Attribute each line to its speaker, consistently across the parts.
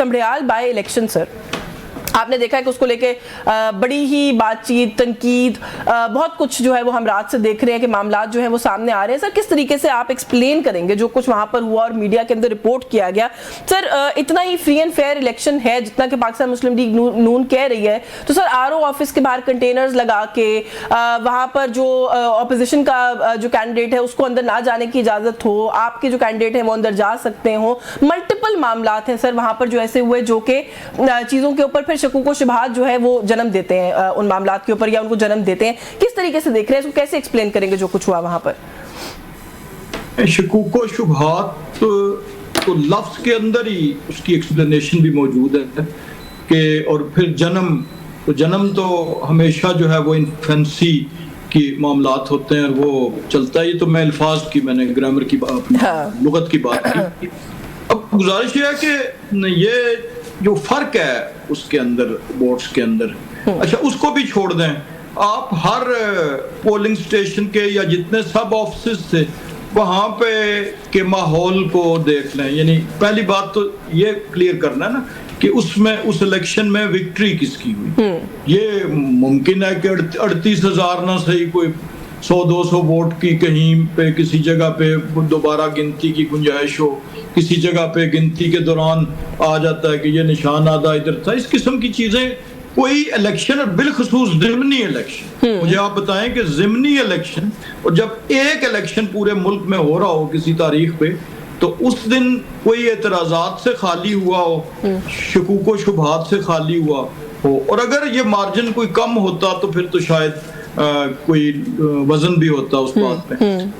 Speaker 1: समढ़ियाल by election sir, आपने देखा है कि उसको लेके बड़ी ही बातचीत, तनकीद, बहुत कुछ जो है वो हम रात से देख रहे हैं कि मामला जो है वो सामने आ रहे हैं। सर किस तरीके से आप एक्सप्लेन करेंगे जो कुछ वहां पर हुआ और मीडिया के अंदर रिपोर्ट किया गया? सर इतना ही फ्री एंड फेयर इलेक्शन है जितना कि पाकिस्तान मुस्लिम लीग नून कह रही है, तो सर आरओ ऑफिस के बाहर कंटेनर्स लगा के वहां पर जो ऑपोजिशन का जो कैंडिडेट है उसको अंदर ना जाने की इजाजत हो, आपके जो कैंडिडेट है वो अंदर जा सकते हो, मल्टीपल मामला हैं सर वहां पर जो ऐसे हुए जो कि चीजों के ऊपर फिर शकूक व शुबहात जो है वो जन्म देते हैं उन मामलात के ऊपर, या उनको जन्म देते हैं। किस तरीके से देख रहे हैं इसको, कैसे एक्सप्लेन करेंगे जो कुछ हुआ वहां पर?
Speaker 2: शकूक व शुबहात तो लफ्ज के अंदर ही उसकी एक्सप्लेनेशन भी मौजूद है कि, और फिर जन्म तो हमेशा जो है वो इन्फेंसी की मामलात होते हैं और वो चलता ही। तो मैं अल्फाज की, मैंने ग्रामर की लुगत की बात की। अब गुजारिश है कि ये जो फर्क है उसके अंदर, वोट्स के अंदर, अच्छा उसको भी छोड़ दें, आप हर पोलिंग स्टेशन के या जितने सब ऑफिस थे वहां पे के माहौल को देख लें। यानी पहली बात तो ये क्लियर करना है ना कि उसमें उस इलेक्शन में विक्ट्री किसकी हुई। ये मुमकिन है कि 38,000 ना सही कोई 100-200 वोट की कहीं पे किसी जगह पे दोबारा गिनती की गुंजाइश हो, किसी जगह पे गिनती के दौरान आ जाता है कि ये निशान आधा इधर था। इस किस्म की चीजें कोई इलेक्शन, और बिलखसूस ज़िमनी इलेक्शन, मुझे आप बताएं कि ज़िमनी इलेक्शन, और जब एक इलेक्शन पूरे मुल्क में हो रहा हो किसी तारीख पे, तो उस दिन कोई एतराज़ात से खाली हुआ हो, शकूक व शुबहात से खाली हुआ हो, और अगर ये मार्जिन कोई कम होता तो फिर तो शायद कोई वजन भी होता उस बात पे।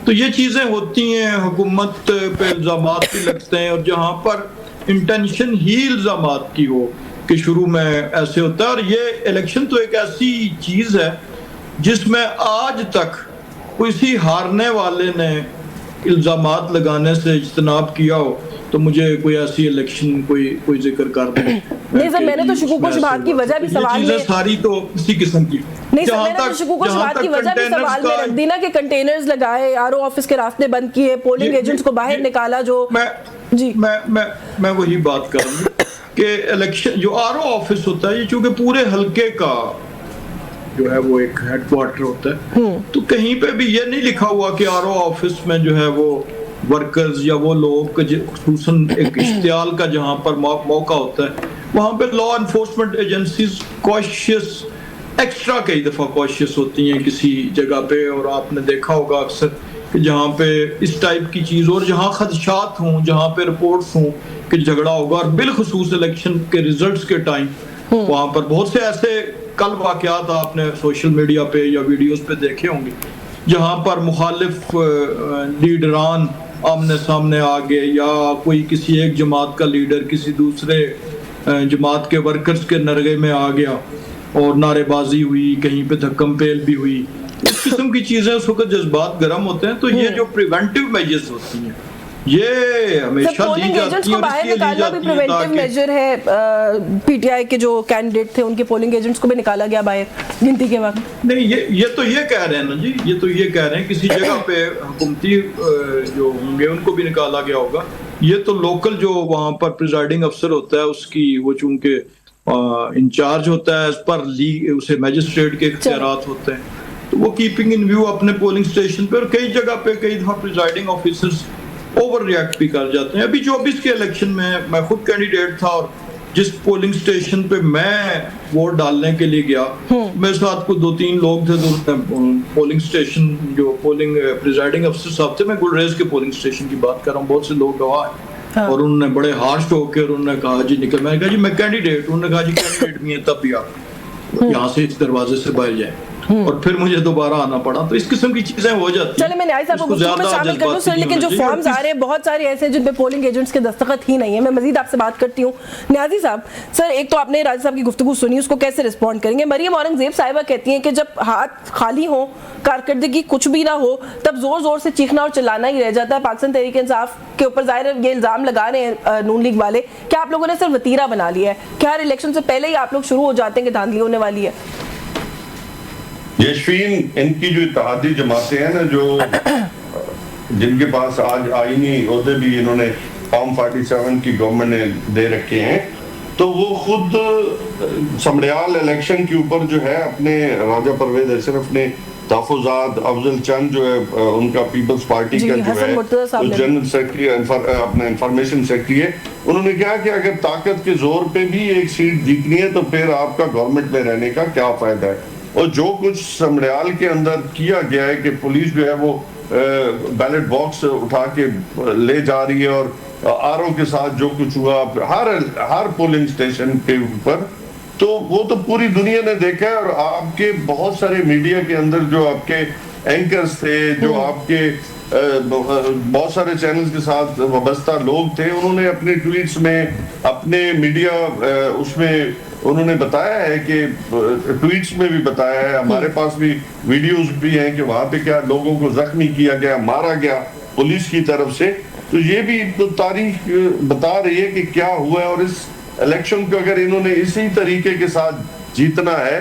Speaker 2: तो ये चीजें होती हैं, हुकूमत पे इल्जामात भी लगते हैं, और जहां पर इंटेंशन ही इल्जामात की हो कि शुरू में ऐसे होता है। और ये इलेक्शन तो एक ऐसी चीज है जिसमें आज तक किसी हारने वाले ने इल्जामात लगाने से इज्तनाब किया हो, तो मुझे कोई ऐसी इलेक्शन कोई जिक्र कर दे।
Speaker 1: नहीं सर, मैंने तो शकूक व शुबहात की वजह भी सवाल में,
Speaker 2: सारी तो इसी किस्म की,
Speaker 1: नहीं सर, मैंने तो शकूक व शुबहात की वजह भी सवाल में रख दी ना कि कंटेनर्स लगाए, आरओ ऑफिस के रास्ते बंद किए, पोलिंग एजेंट्स को बाहर निकाला। जो
Speaker 2: मैं वही बात करूंगा कि इलेक्शन जो आरओ ऑफिस होता है, ये चूंकि पूरे हलके का जो है वो एक हेडक्वार्टर होता है, तो कहीं पे भी ये नहीं लिखा हुआ कि आरओ ऑफिस में जो है वो वर्कर्स या वो लोग खुसूसन एक इश्तियाल का जहां पर मौका होता है, वहां पे law enforcement agencies cautious, extra कई दफा कॉशियस होती हैं किसी जगह पे। और आपने देखा होगा अक्सर कि जहाँ पे इस टाइप की चीज, और जहाँ खदशात हों, जहाँ पे रिपोर्ट्स हों कि झगड़ा होगा, और बिलखुसूस इलेक्शन के रिजल्ट्स के टाइम वहां पर बहुत से ऐसे कल वाकयात आपने सोशल मीडिया पे या वीडियोस पे देखे होंगे जहां पर मुखालिफ लीडरान आमने सामने आ गए, या कोई किसी एक जमात का लीडर किसी दूसरे जमात के वर्कर्स के नरगे में आ गया और नारेबाजी हुई, कहीं पे धक्कम पेल भी हुई। इस किस्म की चीजें, उस वक्त जज्बात गर्म होते हैं। तो ये जो प्रिवेंटिव मेजर्स होती हैं ये हमेशा ली जाती है,
Speaker 1: बाहर निकालना भी प्रिवेंटिव मेजर है। पीटीआई के जो कैंडिडेट थे उनके पोलिंग एजेंट्स को भी निकाला गया बाहर गिनती के वक्त।
Speaker 2: नहीं, ये तो ये कह रहे हैं ना जी, ये तो ये कह रहे हैं किसी जगह पे हुकूमती जो होंगे उनको भी निकाला गया होगा। ये तो लोकल जो वहां पर प्रिजाइडिंग अफसर होता है उसकी, वो चूंकि इंचार्ज होता है एज पर लीग, उसे मैजिस्ट्रेट के इख्तियारात होते हैं, तो वो कीपिंग इन व्यू अपने पोलिंग स्टेशन पे, और कई जगह पे कई दफा प्रिजाइडिंग ऑफिसर्स ओवर रिएक्ट भी कर जाते हैं। अभी 24 के इलेक्शन में मैं खुद कैंडिडेट था, और जिस पोलिंग स्टेशन पे मैं वोट डालने के लिए गया, मेरे साथ को 2-3 लोग थे, तो पोलिंग स्टेशन जो पोलिंग प्रिजाइडिंग अफसर साहब थे, मैं गुलरेज के पोलिंग स्टेशन की बात कर रहा हूँ, बहुत से लोग गवाह हैं, और उन्होंने बड़े हार्श होकर उन्होंने कहा जी निकल, मैंने कहा जी मैं कैंडिडेट, उन्होंने कहा जी कैंडिडेट नहीं है तब भी आप यहाँ से इस दरवाजे से बाहर जाए, और फिर मुझे दोबारा आना पड़ा। तो इस किस्म की चीजें हो जाती हैं।
Speaker 1: चलिए मैं न्याय साहब को गुफ्तगू में शामिल कर लूं सर, लेकिन जो फॉर्म्स आ रहे हैं बहुत सारे ऐसे हैं जिन पे पोलिंग एजेंट्स के दस्तखत ही नहीं है। मैं मजीद आपसे बात करती हूँ न्याजी साहब। सर एक तो आपने राजी साहब की गुफ्तगू सुनी, उसको कैसे रिस्पॉन्ड करेंगे? मरियम औरंगजेब साहिबा कहती हैं कि जब हाथ खाली हो, कारकर्दगी कुछ भी ना हो, तब जोर जोर से चीखना और चिल्लाना ही रह जाता है। पाकिस्तान तहरीक इंसाफ के ऊपर जाहिर है ये इल्जाम लगा रहे हैं नून लीग वाले, क्या आप लोगों ने सिर्फ वतीरा बना लिया है? क्या हर इलेक्शन से पहले ही आप लोग शुरू हो जाते हैं कि धांधली होने वाली है?
Speaker 3: यशवीन, इनकी जो इत्तेहादी जमातें हैं ना, जो जिनके पास आज आईनी ओहदे भी इन्होंने फॉर्म 47 की गवर्नमेंट ने दे रखे हैं, तो वो खुद समड़ियाल इलेक्शन के ऊपर जो है अपने राजा परवेज अशरफ ने तहफुजात अफजल चंद जो है उनका पीपल्स पार्टी का जो है जनरल सेक्रेटरी अपना इंफॉर्मेशन सेक्रेटरी है, उन्होंने कहा कि अगर ताकत के जोर पे भी एक सीट जीतनी है तो फिर आपका गवर्नमेंट में रहने का क्या फायदा है। और जो कुछ समड़ियाल के अंदर किया गया है कि पुलिस जो है वो बैलेट बॉक्स उठा के ले जा रही है और आरओ के साथ जो कुछ हुआ हर पोलिंग स्टेशन के ऊपर, तो वो तो पूरी दुनिया ने देखा है। और आपके बहुत सारे मीडिया के अंदर जो आपके एंकर्स थे, जो आपके बहुत सारे चैनल्स के साथ वाबस्ता लोग थे, उन्होंने अपने ट्वीट्स में अपने मीडिया उसमें उन्होंने बताया है कि ट्वीट्स में भी बताया है, हमारे पास भी वीडियोस भी हैं कि वहां पे क्या लोगों को जख्मी किया गया, मारा गया पुलिस की तरफ से। तो ये भी तो तारीख बता रही है कि क्या हुआ है। और इस इलेक्शन को अगर इन्होंने इसी तरीके के साथ जीतना है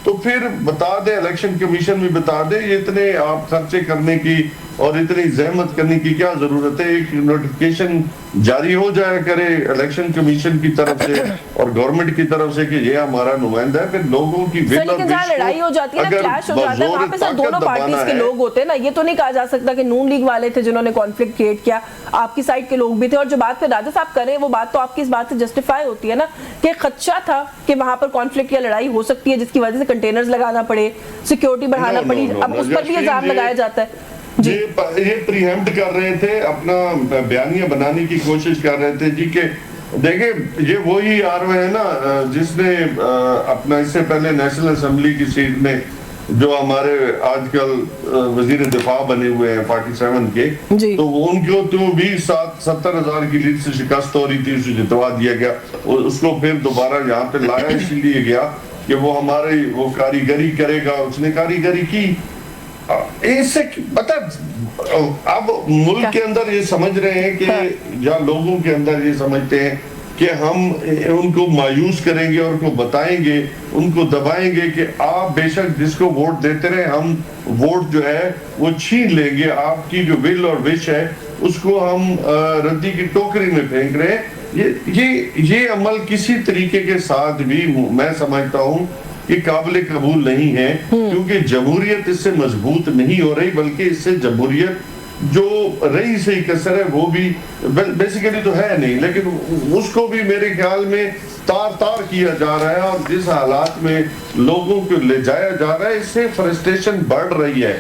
Speaker 3: तो फिर बता दे, इलेक्शन कमीशन भी बता दे, ये इतने आप खर्चे करने की और इतनी जहमत करने की क्या जरूरत है। एक नोटिफिकेशन जारी हो जाया करे इलेक्शन कमीशन की तरफ से और गवर्नमेंट की तरफ से कि ये हमारा नुमाइंदा है, फिर लोगों की
Speaker 1: लेकिन जहाँ लड़ाई हो जाती है ना, क्लैश हो जाता है, वहाँ पे सर दोनों पार्टीज के लोग होते हैं ना। ये तो नहीं कहा जा सकता कि नून लीग वाले थे जिन्होंने कॉन्फ्लिक्ट क्रिएट किया, आपकी साइड के लोग भी थे। और जो बात पे राजा साहब कर रहे हैं वो बात तो आपकी इस बात से जस्टिफाई होती है ना कि खदशा था कि वहां पर कॉन्फ्लिक्ट या लड़ाई हो सकती है जिसकी वजह से कंटेनर्स लगाना पड़े, सिक्योरिटी बढ़ाना पड़ी, अब उस पर भी इल्जाम लगाया जाता है।
Speaker 3: ये प्रीएम्प्ट कर रहे थे, अपना बयानिया बनाने की कोशिश कर रहे थे जी के देखिए ये वही आरओ है ना जिसने अपना इससे पहले नेशनल असेंबली की सीट में जो हमारे आजकल वजीर दिफा बने हुए हैं 47 के, तो उनको तो भी 70,000 की लीड से शिकस्त हो रही थी, उसे जितवा दिया गया। उसको फिर दोबारा यहाँ पे लाया इसीलिए गया कि वो हमारे वो कारीगरी करेगा, उसने कारीगरी की। इससे पता अब मुल्क के अंदर ये समझ रहे हैं कि या लोगों के अंदर ये समझते हैं कि हम उनको मायूस करेंगे और उनको बताएंगे, उनको दबाएंगे कि आप बेशक जिसको वोट देते रहे, हम वोट जो है वो छीन लेंगे, आपकी जो विल और विश है उसको हम रद्दी की टोकरी में फेंक रहे हैं। ये अमल किसी तरीके के साथ भी मैं समझता हूँ ये काबिल कबूल नहीं है, क्योंकि जमहूरियत इससे मजबूत नहीं हो रही, बल्कि इससे जमहूरियत जो रही सही कसर है वो भी बेसिकली तो है नहीं, लेकिन उसको भी मेरे ख्याल में तार किया जा रहा है। और जिस हालात में लोगों को ले जाया जा रहा है, इससे फ्रस्ट्रेशन बढ़ रही है,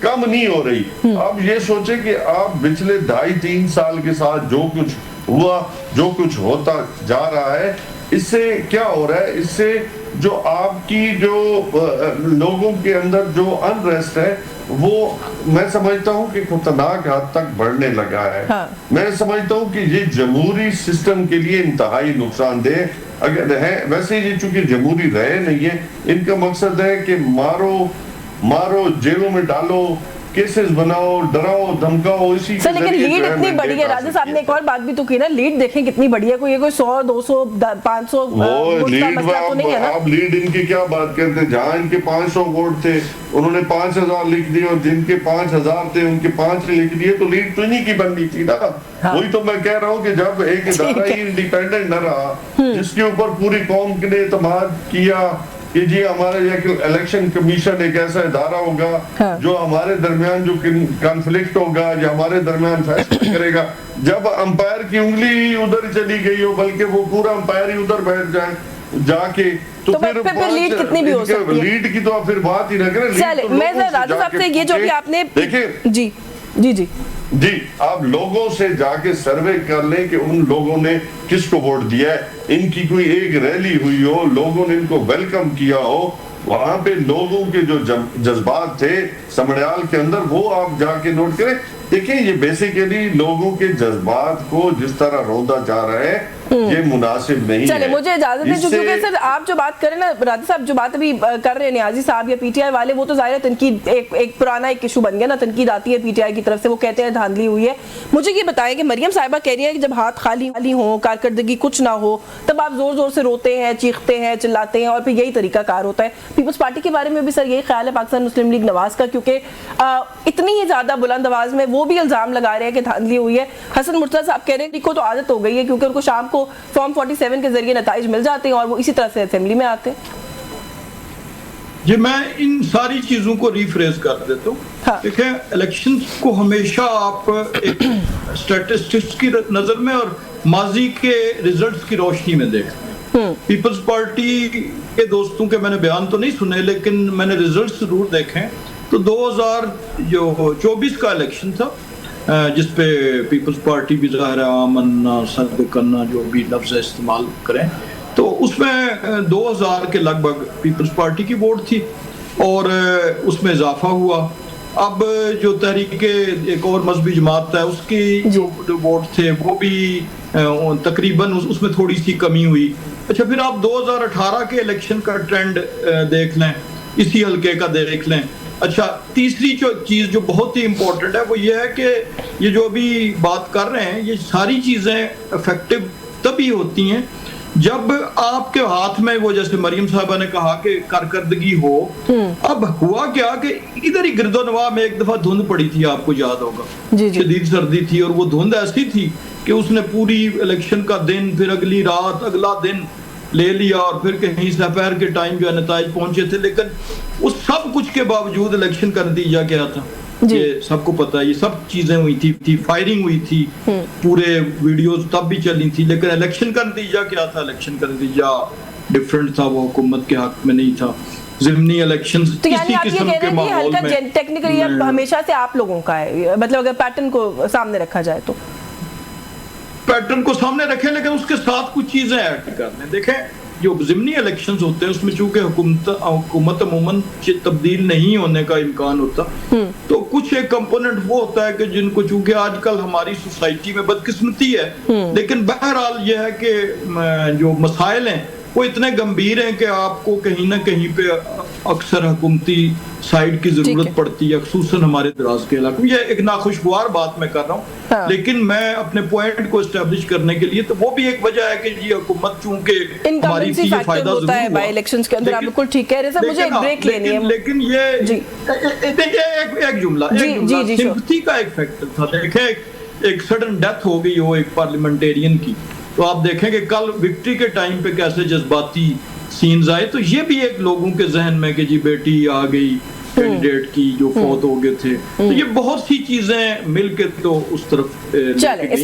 Speaker 3: कम नहीं हो रही। अब ये सोचे कि आप पिछले 2.5-3 साल के साथ जो कुछ हुआ, जो कुछ होता जा रहा है, इससे क्या हो रहा है, इससे जो आपकी जो लोगों के अंदर जो अनरेस्ट है वो मैं समझता हूँ कि खतरनाक हद तक बढ़ने लगा है। मैं समझता हूँ कि ये जमहूरी सिस्टम के लिए इंतहाई नुकसानदेह अगर है। वैसे ये चूंकि जमहूरी रहे नहीं है, इनका मकसद है कि मारो जेलों में डालो, केसेस बनाओ, डराओ, धमकाओ, इसी
Speaker 1: सर। लेकिन लीड इतनी बड़ी है, राजा साहब ने एक और बात भी तो की ना, लीड देखें कितनी बड़ी है, कोई 100, 200, 500
Speaker 3: लीड
Speaker 1: तो नहीं है ना।
Speaker 3: आप लीड इनकी क्या बात करते हैं, जहाँ इनके 500 वोट थे उन्होंने 5,000 लिख दिए, और जिनके 5,000 थे उनके 5 लिख दिए, तो लीड तो इन्हीं की बननी थी ना। वही तो मैं कह रहा हूँ कि जब एक इदारा ही इंडिपेंडेंट न रहा, जिसके ऊपर पूरी कौम ने एतमाद किया कि जी हमारा इलेक्शन कमीशन एक ऐसा इदारा होगा जो हमारे दरमियान जो कॉन्फ्लिक्ट होगा या हमारे दरमियान फैसला करेगा, जब अंपायर की उंगली उधर चली गई हो, बल्कि वो पूरा अंपायर ही उधर बैठ जाए जाके, तो फिर
Speaker 1: लीड कितनी भी हो सकती है।
Speaker 3: लीड की तो फिर बात ही न करें।
Speaker 1: मैं राजा साहब से ये जो भी आपने
Speaker 3: देखिए जी आप लोगों से जाके सर्वे कर लें कि उन लोगों ने किसको वोट दिया है, इनकी कोई एक रैली हुई हो, लोगों ने इनको वेलकम किया हो, वहां पे लोगों के जो जज्बात थे समड़ियाल के अंदर, वो आप जाके नोट करें। देखिए ये बेसिकली लोगों के जज्बात को जिस तरह रोंदा जा रहा है ये मुनासिब नहीं है।
Speaker 1: चले मुझे इजाजत दें, क्योंकि सर आप जो बात करें ना राजा साहब, जो बात अभी कर रहे हैं नियाजी साहब या पीटीआई वाले, वो तो जाहिर है तनकीद एक पुराना एक इशू बन गया ना, तनकीद आती है पीटीआई की तरफ से, वो कहते हैं धांधली हुई है। मुझे ये बताएं कि मरियम साहिबा कह रही है कि जब हाथ खाली हो, कारकर्दगी कुछ ना हो, तब आप जोर जोर से रोते हैं, चीखते हैं, चिल्लाते हैं, और फिर यही तरीका कार होता है। पीपल्स पार्टी के बारे में भी सर यही ख्याल है पाकिस्तान मुस्लिम लीग नवाज का, क्योंकि इतनी ही ज्यादा बुलंद आवाज में वो भी इल्जाम लगा रहे हैं कि धांधली हुई है। हसन मुर्तजा साहब कह रहे हैं को तो आदत हो गई है, क्योंकि उनको शाम को तो फॉर्म 47 के जरिए नताइज मिल जाते हैं और वो इसी तरह से असेंबली में आते हैं।
Speaker 2: जी, मैं इन सारी चीजों को रिफ्रेज कर देता हूँ।
Speaker 1: हाँ।
Speaker 2: देखें, इलेक्शंस को हमेशा आप एक स्टैटिस्टिक्स की नजर में और माजी के रिजल्ट्स की रोशनी में देखते हैं। पीपल्स पार्टी के दोस्तों के मैंने बयान तो नहीं सुने, लेकिन मैंने रिजल्ट्स जरूर देखे। तो 2024 का इलेक्शन था जिसपे पीपल्स पार्टी भी ज़ाहिर है आमन सद करना जो भी लफ्ज़ इस्तेमाल करें, तो उसमें 2000 के लगभग पीपल्स पार्टी की वोट थी और उसमें इजाफा हुआ। अब जो तहरीके एक और मजहबी जमात है उसकी जो वोट थे वो भी तकरीबन उसमें थोड़ी सी कमी हुई। अच्छा, फिर आप 2018 के इलेक्शन का ट्रेंड देख लें, इसी हल्के का देख लें। अच्छा, तीसरी जो चीज़ जो बहुत ही इम्पोर्टेंट है वो ये है कि ये जो अभी बात कर रहे हैं ये सारी चीज़ें इफेक्टिव तभी होती हैं जब आपके हाथ में वो, जैसे मरियम साहबा ने कहा कि कारकर्दगी हो। अब हुआ क्या कि इधर ही गिरदोनवा में एक दफा धुंध पड़ी थी, आपको याद होगा, शदीद सर्दी थी और वो धुंध ऐसी थी कि उसने पूरी इलेक्शन का दिन, फिर अगली रात, अगला दिन ले लिया और फिर कहीं दोपहर के टाइम जो है नताइज पहुंचे थे। लेकिन उस सब कुछ के बावजूद इलेक्शन का नतीजा क्या था ये सबको पता है। ये सब चीजें हुई थी, फायरिंग हुई थी, पूरे वीडियोस तब भी चली थी, लेकिन इलेक्शन का नतीजा क्या था? इलेक्शन का नतीजा डिफरेंट था, वो हुकूमत के हक में नहीं था। ज़िमनी इलेक्शन
Speaker 1: तो यानी आप ये कह रहे हैं कि हल्का टेक्निकली हमेशा से आप लोगों का है, मतलब अगर पैटर्न को सामने रखा जाए तो
Speaker 2: पैटर्न को सामने रखें, लेकिन उसके साथ कुछ चीजें ऐड कर लें। देखें, जो ज़िमनी इलेक्शंस होते हैं उसमें चूंकि हुकूमत अमूमन तब्दील नहीं होने का इम्कान होता, तो कुछ एक कंपोनेंट वो होता है कि जिनको चूंकि आजकल हमारी सोसाइटी में बदकिस्मती है, लेकिन बहरहाल यह है कि जो मसाइल हैं वो इतने गंभीर हैं कि आपको कहीं ना कहीं पे अक्सर हुकूमती साइड की जरूरत पड़ती है, खुसूसन हमारे दराज के इलाकों में। ये एक नाखुशगवार बात मैं कर रहा हूँ, हाँ। लेकिन मैं अपने पॉइंट को एस्टेब्लिश करने के लिए, तो वो भी एक वजह है कि ये हुकूमत चूंकि हमारी थी, ये फायदा
Speaker 1: होता है बाय इलेक्शंस के अंदर। आप बिल्कुल ठीक कह रहे हैं, मुझे एक ब्रेक लेनी है।
Speaker 2: लेकिन ये एक जुमला सिंपैथी का एक फैक्टर था। देखें, एक सडन डेथ हो गई हो एक पार्लियामेंटेरियन की, तो आप देखेंगे कल विक्ट्री के टाइम पे कैसे जज्बाती सीन्स आए। तो ये भी एक लोगों के जहन में कि जी बेटी आ गई कैंडिडेट की जो फौत हो गए थे, तो ये बहुत सी चीजें मिलकर तो उस तरफ